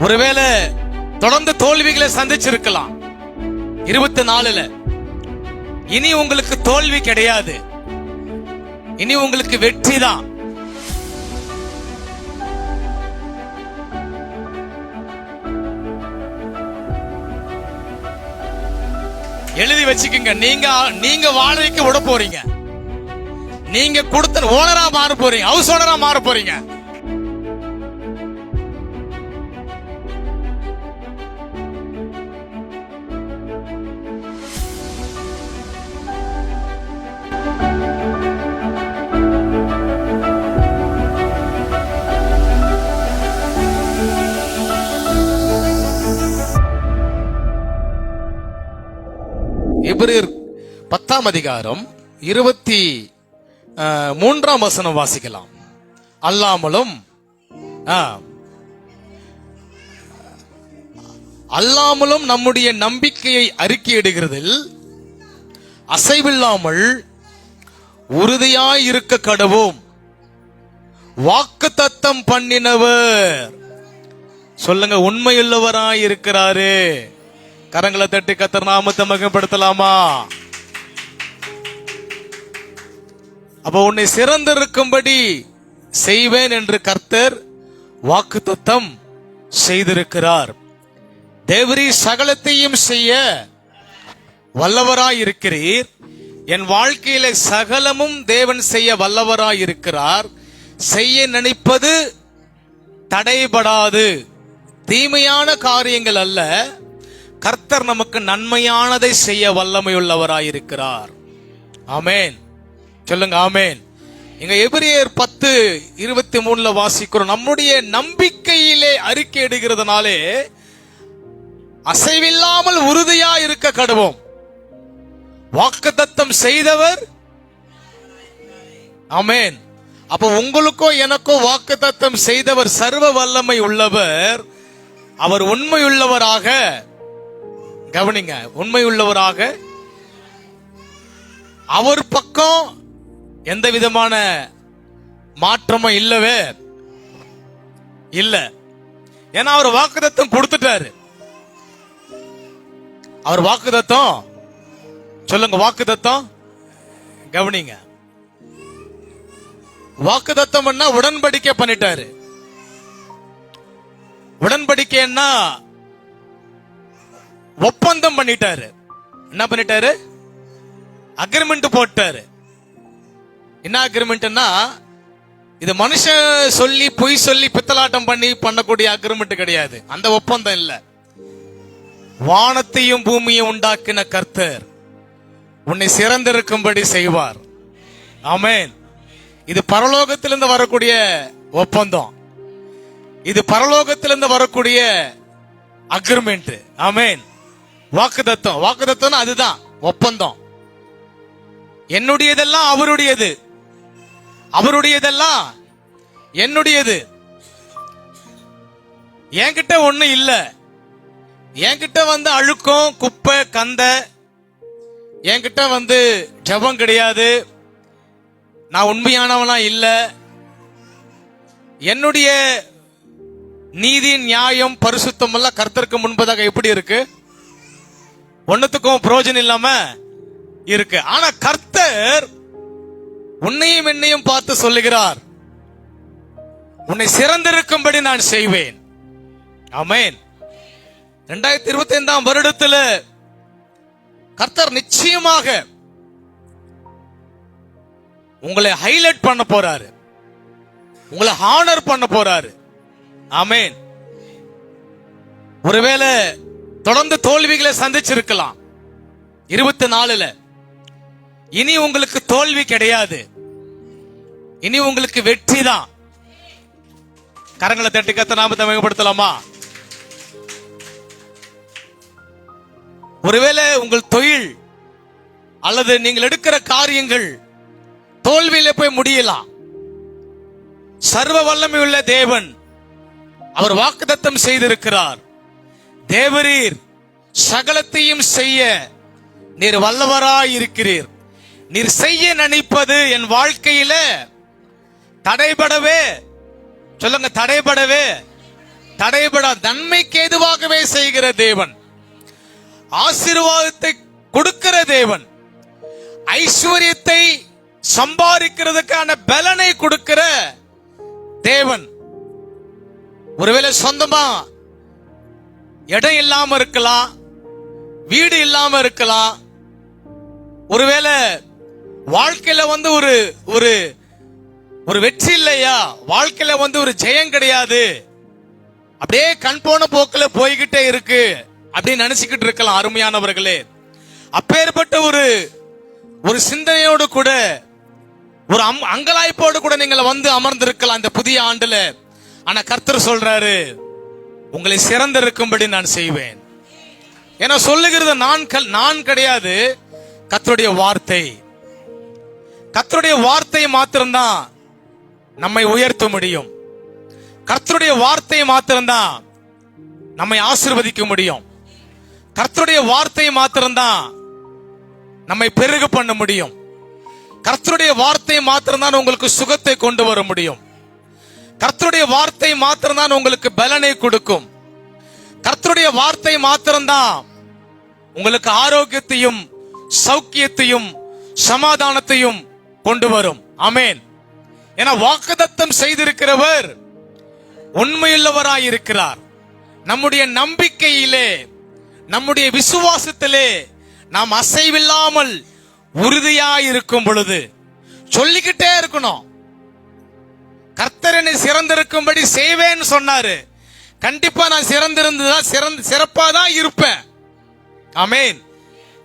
ஒருவேளை தொடர்ந்து தோல்விகளை சந்திச்சிருக்கலாம் 24ல. இனி உங்களுக்கு தோல்வி கிடையாது, இனி உங்களுக்கு வெற்றி தான். எழுதி வச்சுக்கோங்க. நீங்க வாடகைக்கு விட போறீங்க, நீங்க கொடுத்த ஓனரா மாற போறீங்க, ஹவுஸ் ஓனரா மாற போறீங்க. எபிரேயர் 10ஆம் அதிகாரம் 23ஆம் வசனம் வாசிக்கலாம். அல்லாமலும் நம்முடைய நம்பிக்கையை அறிக்கையிடுகிறதில் அசைவில்லாமல் உறுதியாய் இருக்க கடவோம். வாக்குத்தத்தம் பண்ணினவர், சொல்லுங்க, உண்மையுள்ளவராய் இருக்கிறாரு. கரங்களை தட்டி கர்த்தர் நாமத்தை மகிமைப்படுத்தலாமா? அப்ப உன்னை சிறந்திருக்கும்படி செய்வேன் என்று கர்த்தர் வாக்குத்தத்தம் செய்திருக்கிறார். தேவரீர் சகலத்தையும் செய்ய வல்லவராய் இருக்கிறீர். என் வாழ்க்கையில சகலமும் தேவன் செய்ய வல்லவராய் இருக்கிறார். செய்ய நினைப்பது தடைபடாது. தீமையான காரியங்கள் அல்ல, கர்த்தர் நமக்கு நன்மையானதை செய்ய வல்லமையுள்ளவராயிருக்கிறார். ஆமேன், சொல்லுங்க ஆமேன். இங்க எபிரேயர் 10:23 வாசிக்கிறோம். நம்முடைய நம்பிக்கையிலே அறிக்கையிடுகிறதுனாலே அசைவில்லாமல் உறுதியா இருக்க கடவோம். வாக்குத்தத்தம் செய்தவர். ஆமேன். அப்ப உங்களுக்கோ எனக்கோ வாக்குத்தத்தம் செய்தவர் சர்வ வல்லமை உள்ளவர். அவர் உண்மையுள்ளவராக, கவனிங்க, உண்மையுள்ளவராக, அவர் பக்கம் எந்த விதமான மாற்றமும் இல்லவே இல்ல. ஏன்னா அவர் வாக்குத்தத்தம் கொடுத்துட்டாரு. அவர் வாக்குத்தத்தம், சொல்லுங்க, வாக்குத்தத்தம், கவனிங்க, வாக்குத்தத்தம் உடன்படிக்கை பண்ணிட்டாரு. உடன்படிக்கைன்னா ஒப்பந்தம் பண்ணிட்டாரு. என்ன பண்ணிட்டாரு? அக்ரிமெண்ட் போட்டாரு. என்ன அக்ரிமெண்ட்னா, இது மனுஷன் சொல்லி பொய் சொல்லி பித்தலாட்டம் பண்ணி பண்ணக்கூடிய அக்ரிமெண்ட் கிடையாது. அந்த ஒப்பந்தம் இல்ல. வானத்தையும் பூமியும் உண்டாக்கின கர்த்தர் உன்னை சிறந்திருக்கும்படி செய்வார். ஆமேன். இது பரலோகத்திலிருந்து வரக்கூடிய ஒப்பந்தம். இது பரலோகத்திலிருந்து வரக்கூடிய அக்ரிமெண்ட். ஆமேன். வாக்குத்தத்தம், வாக்குத்தத்தம் அதுதான் ஒப்பந்தம். என்னுடையதெல்லாம் அவருடையது, அவருடையதெல்லாம் என்னுடையது. என்கிட்ட ஒண்ணு இல்ல. என்கிட்ட அழுக்கம், குப்பை, கந்த, என்கிட்ட ஜபம் கிடையாது. நான் உண்மையானவனா இல்ல. என்னுடைய நீதி, நியாயம், பரிசுத்தம் எல்லாம் கர்த்தருக்கு முன்பதாக எப்படி இருக்கு? ஒன்னுத்துக்கும் பிரயோஜனம் இல்லாம இருக்கு. ஆனா கர்த்தர் உன்னையும் என்னையும் பார்த்து சொல்லுகிறார், உன்னை சிறந்திருக்கும்படி நான் செய்வேன். ஆமென். 2025ஆம் வருடத்துல கர்த்தர் நிச்சயமாக உங்களை ஹைலைட் பண்ண போறாரு, உங்களை ஹானர் பண்ண போறாரு. ஆமென். ஒருவேளை தொடர்ந்து தோல்விகளை சந்திச்சிருக்கலாம் 24ல. இனி உங்களுக்கு தோல்வி கிடையாது, இனி உங்களுக்கு வெற்றி தான். கரங்களை தட்டி கர்த்தர் நாமத்தை மகிமைப்படுத்தலாமா? ஒருவேளை உங்கள் தொழில் அல்லது நீங்கள் எடுக்கிற காரியங்கள் தோல்வியில போய் முடியலாம். சர்வ வல்லமை உள்ள தேவன் அவர் வாக்குத்தத்தம் செய்திருக்கிறார். தேவரீர் சகலத்தையும் செய்ய நீர் வல்லவராய் இருக்கிறீர். நீர் செய்ய நினைப்பது என் வாழ்க்கையில தடைபடவே, சொல்லுங்க, தடைபடவே தடைபடா நன்மைக்கு ஏதுவாகவே செய்கிற தேவன், ஆசீர்வாதத்தை கொடுக்கிற தேவன், ஐஸ்வர்யத்தை சம்பாதிக்கிறதுக்கான பலனை கொடுக்கிற தேவன். ஒருவேளை சொந்தமா இடம் இல்லாம இருக்கலாம், வீடு இல்லாம இருக்கலாம், ஒருவேளை வாழ்க்கையில ஒரு ஒரு ஒரு வெற்றி இல்லையா, வாழ்க்கையில ஒரு ஜெயம் கிடையாது, அப்படியே கண் போன போக்குல போய்கிட்டே இருக்கு அப்படின்னு நினைச்சுக்கிட்டு இருக்கலாம். அருமையானவர்களே, அப்பேற்பட்ட ஒரு சிந்தனையோடு கூட, ஒரு அங்கலாய்ப்போடு கூட நீங்கள் அமர்ந்திருக்கலாம் இந்த புதிய ஆண்டுல. ஆனா கர்த்தர் சொல்றாரு, உங்களை சிறந்திருக்கும்படி நான் செய்வேன். ஏன்னா சொல்லுகிறது நான் கிடையாது, கர்த்தருடைய வார்த்தை. கர்த்தருடைய வார்த்தை மாத்திரம்தான் நம்மை உயர்த்த முடியும். கர்த்தருடைய வார்த்தை மாத்திரம்தான் நம்மை ஆசீர்வதிக்க முடியும். கர்த்தருடைய வார்த்தை மாத்திரம்தான் நம்மை பெருக பண்ண முடியும். கர்த்தருடைய வார்த்தை மாத்திரம்தான் உங்களுக்கு சுகத்தை கொண்டு வர முடியும். கர்த்தருடைய வார்த்தை மாத்திரம்தான் உங்களுக்கு பலனை கொடுக்கும். கர்த்தருடைய வார்த்தை மாத்திரம்தான் உங்களுக்கு ஆரோக்கியத்தையும் சௌக்கியத்தையும் சமாதானத்தையும் கொண்டு வரும். ஆமென். ஏன்னா வாக்குத்தத்தம் செய்திருக்கிறவர் உண்மையுள்ளவராயிருக்கிறார். நம்முடைய நம்பிக்கையிலே, நம்முடைய விசுவாசத்திலே நாம் அசைவில்லாமல் உறுதியாயிருக்கும் பொழுது சொல்லிக்கிட்டே இருக்கணும். கர்த்தர் என்னை சிறந்திருக்கும்படி செய்வேன்னு சொன்னாரு. கண்டிப்பா நான் சிறப்பா தான் இருப்பேன். ஆமென்.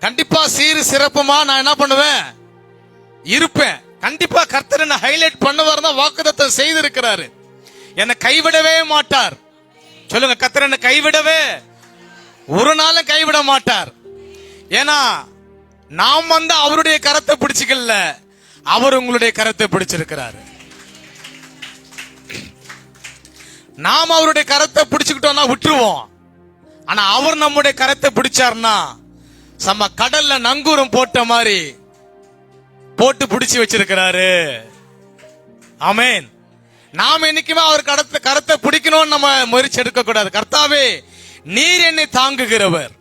கண்டிப்பா சீரு சிறப்புமா நான் என்ன பண்ணுவேன், இருப்பேன். கண்டிப்பா கர்த்தர் என்ன ஹைலைட் பண்ணுவார் தான் வாக்குத்தத்தம் செய்திருக்கிறாரு. என்னை கைவிடவே மாட்டார். சொல்லுங்க, கர்த்தர் என்னை கைவிடவே ஒரு நாளும் கைவிட மாட்டார். ஏன்னா நாம் அவருடைய கரத்தை பிடிச்சுக்கல, அவர் உங்களுடைய கரத்தை பிடிச்சிருக்கிறாரு. நாம் அவருடைய கரத்தை பிடிச்சுக்கிட்டோம்னா விட்டுருவோம். ஆனா அவர் நம்முடைய கரத்தை பிடிச்சார்னா நம்ம கடல்ல நங்கூரம் போட்ட மாதிரி போட்டு பிடிச்சு வச்சிருக்கிறாரு. ஆமென். நாம் என்னைக்குமே அவர் கரத்தை பிடிக்கணும்னு நம்ம முயற்சி எடுக்க கூடாது. கர்த்தாவே, நீர் என்னை தாங்குகிறவர்,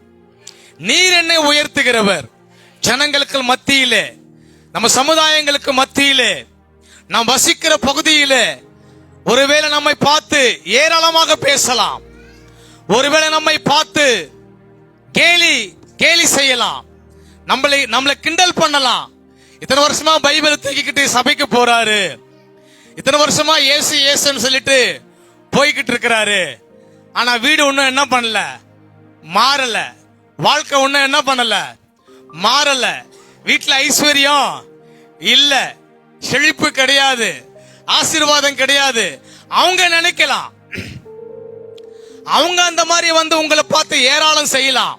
நீர் என்னை உயர்த்துகிறவர். ஜனங்களுக்கு மத்தியிலே, நம்ம சமுதாயங்களுக்கு மத்தியிலே, நாம் வசிக்கிற பகுதியிலே ஒருவேளை நம்மை பார்த்து ஏராளமாக பேசலாம், ஒருவேளை நம்மை பார்த்து கேலி செய்யலாம், நம்மளை கிண்டல் பண்ணலாம். இத்தனை வருஷமா பைபிள் தூக்கிக்கிட்டு சபைக்கு போறாரு, இத்தனை வருஷமா இயேசுன்னு சொல்லிட்டு போய்கிட்டு இருக்கிறாரு. ஆனா வீடு ஒன்னும் என்ன பண்ணல, மாறல. வாழ்க்கை ஒன்னும் என்ன பண்ணல, மாறல. வீட்டுல ஐஸ்வர்யம் இல்ல, செழிப்பு கிடையாது, ஆசீர்வாதம் கிடையாது. அவங்க நினைக்கலாம், அவங்க அந்த மாதிரி உங்களை பார்த்து ஏராளம் செய்யலாம்,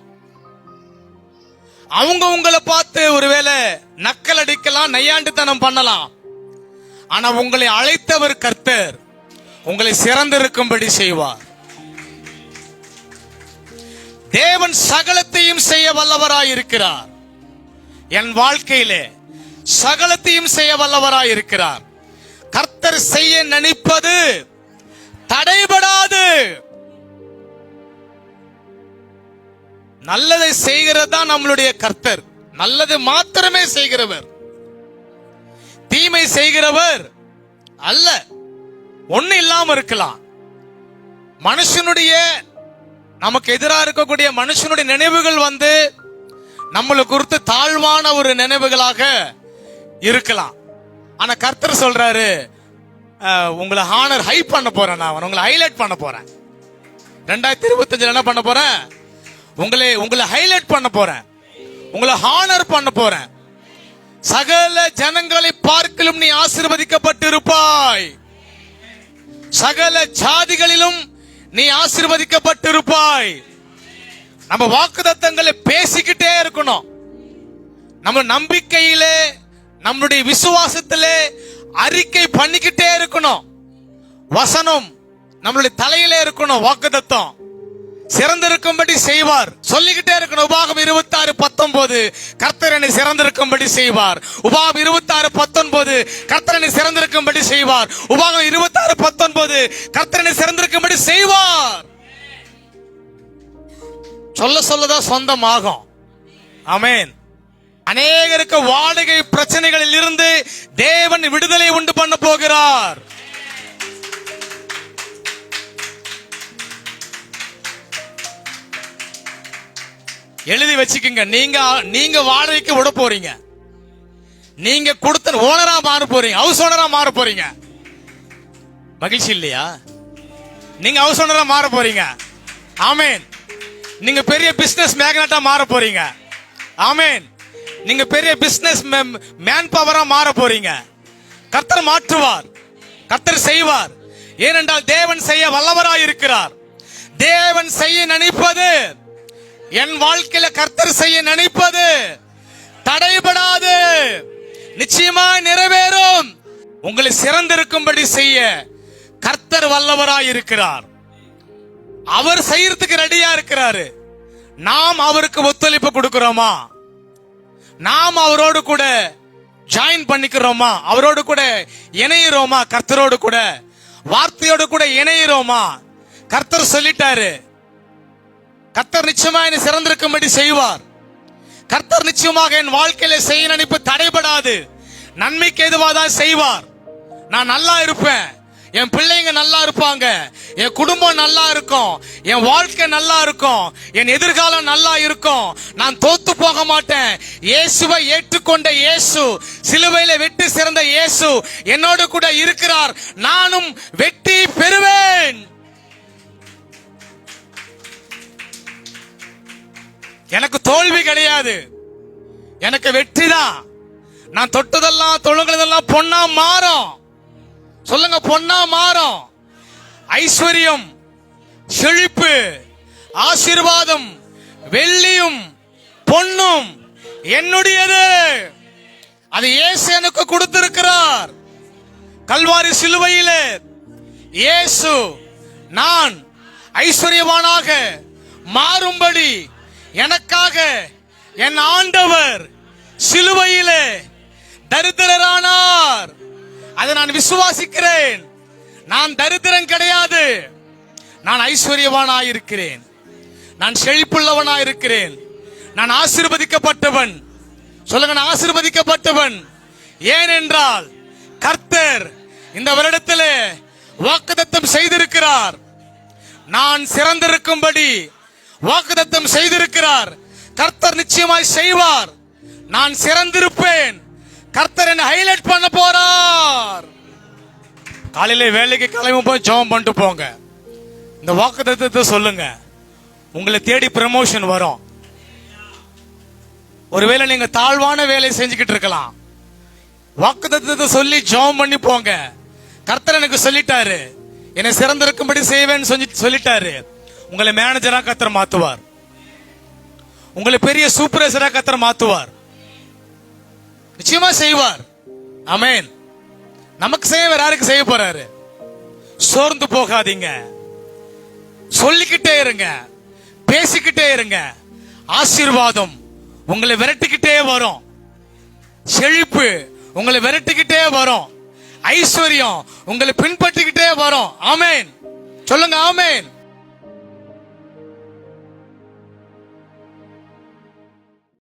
அவங்க உங்களை பார்த்து ஒருவேளை நக்கல் அடிக்கலாம், நையாண்டித்தனம் பண்ணலாம். ஆனா உங்களை அழைத்தவர் கர்த்தர் உங்களை சிறந்திருக்கும்படி செய்வார். தேவன் சகலத்தையும் செய்ய வல்லவராயிருக்கிறார். என் வாழ்க்கையிலே சகலத்தையும் செய்ய வல்லவராயிருக்கிறார். கர்த்தர் செய்ய நினைப்பது தடைபடாது. நல்லதை செய்கிறது தான் நம்மளுடைய கர்த்தர். நல்லது மாத்திரமே செய்கிறவர், தீமை செய்கிறவர் அல்ல. ஒண்ணு இல்லாம இருக்கலாம். மனுஷனுடைய, நமக்கு எதிராக இருக்கக்கூடிய மனுஷனுடைய நினைவுகள் நம்மளை குறித்து தாழ்வான ஒரு நினைவுகளாக இருக்கலாம். ஆனா கர்த்தர் சொல்றாரு, உங்களை ஹானர் ஹை பண்ண போறேன், நான் உங்களை ஹைலைட் பண்ண போறேன். 2025 என்ன பண்ண போறேன், உங்களை ஹைலைட் பண்ண போறேன், உங்களை ஹானர் பண்ண போறேன். சகல ஜனங்களை பார்க்கலும் நீ ஆசீர்வதிக்கப்பட்டிருப்பாய், சகல ஜாதிகளிலும் நீ ஆசீர்வதிக்கப்பட்டிருப்பாய். நம்ம வாக்குத்தத்தங்களை பேசிக்கிட்டே இருக்கணும். நம்ம நம்பிக்கையிலே, நம்முடைய விசுவாசத்திலே அறிக்கை பண்ணிக்கிட்டே இருக்கணும். வசனம் நம்மளுடைய தலையிலே இருக்கணும். வாக்குத்தத்தம் சிறந்திருக்கும்படி செய்வார். சொல்லிக்கிட்டே இருக்கணும். உபாகம் 26:19 கர்த்தர் என்னை சிறந்திருக்கும்படி செய்வார். உபாகம் 26:19 கர்த்தர் என்னை சிறந்திருக்கும்படி செய்வார். உபாகம் 26:19 கர்த்தர் என்னை சிறந்திருக்கும்படி செய்வார். சொல்ல சொல்லதான் சொந்தமாகும். ஆமென். அநேகருக்கு வாடகை பிரச்சனைகளில் இருந்து தேவன் விடுதலை உண்டு பண்ண போகிறார். எழுதி வச்சுக்கங்க. நீங்க வாடகைக்கு விட போறீங்க. நீங்க கொடுத்த ஓனரா மாற போறீங்க. ஹவுஸ் ஓனரா மாற போறீங்க. மகிழ்ச்சி இல்லையா? நீங்க ஹவுஸ் ஓனரா மாற போறீங்க. ஆமென். நீங்க பெரிய பிசினஸ் மேக்னட்டா மாற போறீங்க. ஆமென். நீங்க பெரிய பிசினஸ் மேன் பவரா மாற போறீங்க. கர்த்தர் மாற்றுவார். கர்த்தர் செய்வார். ஏனென்றால் தேவன் செய்ய வல்லவராய் இருக்கிறார். தேவன் செய்ய நினைப்பது, என் வாழ்க்கையில கர்த்தர் செய்ய நினைப்பது தடைபடாது, நிச்சயமா நிறைவேறும். உங்களை சிறந்திருக்கும்படி செய்ய கர்த்தர் வல்லவராய் இருக்கிறார். அவர் செய்யறதுக்கு ரெடியா இருக்கிறாரு. நாம் அவருக்கு ஒத்துழைப்பு கொடுக்கிறோமா? நாம் அவரோடு கூட ஜாயின் பண்ணிக்கிறோமா? அவரோடு கூட இணையிறோமா? கர்த்தரோடு கூட வார்த்தையோடு கூட இணையிறோமா? கர்த்தர் சொல்லிட்டாரு. கர்த்தர் நிச்சயமா என்னை சிறந்திருக்கும்படி செய்வார். கர்த்தர் நிச்சயமாக என் வாழ்க்கையில செய்ய நினைப்பு தடைபடாது, நன்மைக்கு எதுவாதான் செய்வார். நான் நல்லா இருப்பேன். என் பிள்ளைங்க நல்லா இருப்பாங்க. என் குடும்பம் நல்லா இருக்கும். என் வாழ்க்கை நல்லா இருக்கும். என் எதிர்காலம் நல்லா இருக்கும். நான் தோத்து போக மாட்டேன். இயேசுவை ஏற்றுக்கொண்ட இயேசு, சிலுவையில வெற்றி சிறந்த இயேசு என்னோடு கூட இருக்கிறார். நானும் வெற்றி பெறுவேன். எனக்கு தோல்வி கிடையாது. எனக்கு வெற்றி தான். நான் தொட்டதெல்லாம் தொழுங்களதெல்லாம் பொன்னா மாறும். சொல்லுங்க, பொன்னா மாறும். ஐஸ்வர்யம், செழிப்பு, ஆசீர்வாதம், வெள்ளியும் பொன்னும் என்னுடையது. அது இயேசு எனக்கு கொடுத்திருக்கிறார். கல்வாரி சிலுவையிலே இயேசு நான் ஐஸ்வர்யவானாக மாறும்படி எனக்காக என் ஆண்டவர் சிலுவையிலே தரித்திரரானார். அதை நான் விசுவாசிக்கிறேன். நான் தரித்திரன் கிடையாது. நான் ஐஸ்வர்யவானாயிருக்கிறேன். நான் செழிப்புள்ளவனாயிருக்கிறேன். நான் ஆசீர்வதிக்கப்பட்டவன். சொல்லுங்க, நான் ஆசீர்வதிக்கப்பட்டவன். ஏனென்றால் கர்த்தர் இந்த வருடத்திலே வாக்குத்தத்தம் செய்திருக்கிறார். நான் சிறந்திருக்கும்படி வாக்குத்தத்தம் செய்திருக்கிறார். கர்த்தர் நிச்சயமாய் செய்வார். நான் சிறந்திருப்பேன். கர்த்தர் என்ன ஹைலைட் பண்ண போறார். காலையில வேலைக்கு கிளம்பி போய் ஜெபம் பண்ணிட்டு போங்க. இந்த வாக்குத்தத்தத்தை சொல்லுங்க. உங்களை தேடி ப்ரமோஷன் வரும். ஒருவேளை நீங்க தாழ்வான வேலையை செஞ்சுக்கிட்டு இருக்கலாம். வாக்குத்தத்தத்தை சொல்லி ஜெபம் பண்ணி போங்க. கர்த்தர் எனக்கு சொல்லிட்டாரு, என்னை சிறந்திருக்கும்படி செய்வேன்னு சொல்லிட்டாரு. உங்களை மேனேஜரா கர்த்தர் மாத்துவார். உங்களை பெரிய சூப்பர்வைசரா கர்த்தர் மாத்துவார். நிச்சயமா செய்வார். ஆமென். நமக்கு செய்ய வேற யாருக்கு செய்ய போறாரு? சோர்ந்து போகாதீங்க. சொல்லிக்கிட்டே இருங்க, பேசிக்கிட்டே இருங்க. ஆசீர்வாதம் உங்களை விரட்டிக்கிட்டே வரும். செழிப்பு உங்களை விரட்டிக்கிட்டே வரும். ஐஸ்வர்யம் உங்களை பின்பற்றிக்கிட்டே வரும். ஆமென். சொல்லுங்க, ஆமென்.